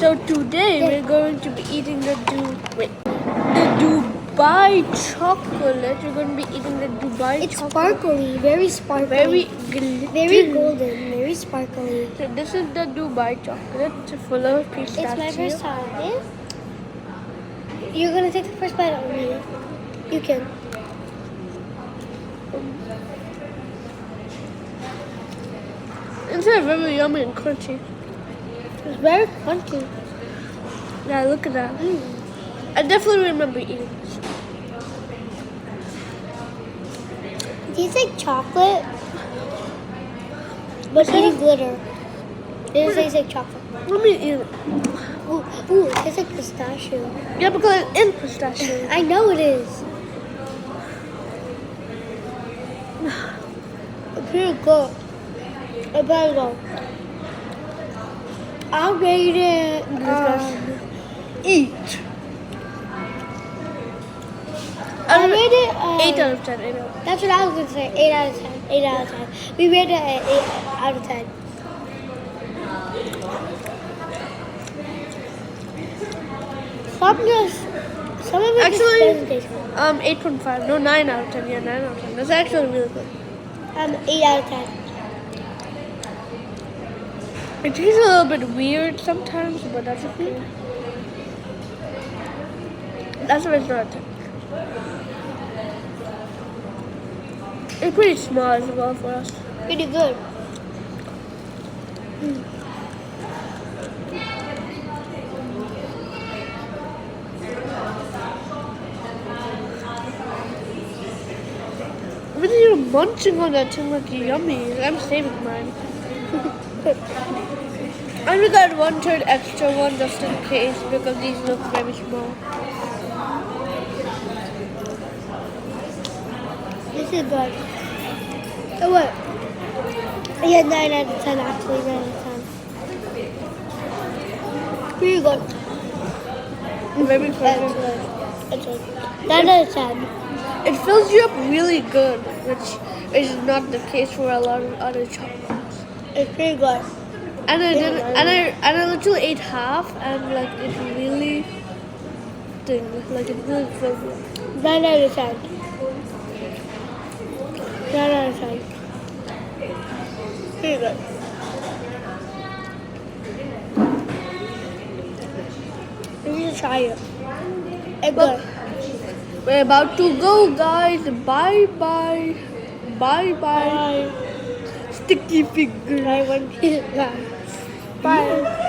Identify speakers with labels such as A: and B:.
A: So today we're going to be eating the Dubai chocolate. We're going to be eating the Dubai
B: It's
A: chocolate.
B: sparkly, very sparkly.
A: Very
B: very golden, very sparkly.
A: So this is the Dubai chocolate full of pistachio.
B: It's my first time. You're gonna take the first bite on me. You can.
A: It's very yummy and crunchy.
B: It's very crunchy.
A: Yeah, look at that. I definitely remember eating this.
B: It tastes like chocolate, but eating glitter. It doesn't taste like chocolate.
A: Let me eat it.
B: Ooh, it tastes like pistachio.
A: Yeah, because it's in pistachio.
B: I know it is. It's pretty good. It better go. I'll rate it.
A: Eat.
B: I rate it
A: 8 out of 10. 8 out of 10.
B: That's what I was gonna say. 8 out of 10. 8 out of 10. We rate it at 8 out of 10. Some of it
A: Actually,
B: just doesn't taste good.
A: 8.5. No, 9 out of 10. Yeah, 9 out of 10. That's actually really good.
B: 8 out of 10.
A: It tastes a little bit weird sometimes, but that's okay. That's why it's not a 10. It's pretty small as well for us.
B: Pretty good.
A: When you're munching on that thing like yummy, I'm saving mine. And we got 1/3 extra one just in case because these look very small.
B: This is good. Oh, what? Yeah, 9 out of 10 actually. 9 out of 10. Pretty good.
A: Very
B: That's
A: crunchy.
B: good. That's good. 9 out of 10.
A: It fills you up really good, which is not the case for a lot of other chocolates.
B: It's pretty good.
A: And I literally ate half, and like it really filled me up.
B: 9 out of 10. 9 out of 10. Pretty good. You need to try it. It's
A: Well,
B: good.
A: we're about to go, guys. Bye bye. Bye bye.
B: Bye.
A: Sticky finger.
B: Bye. Bye.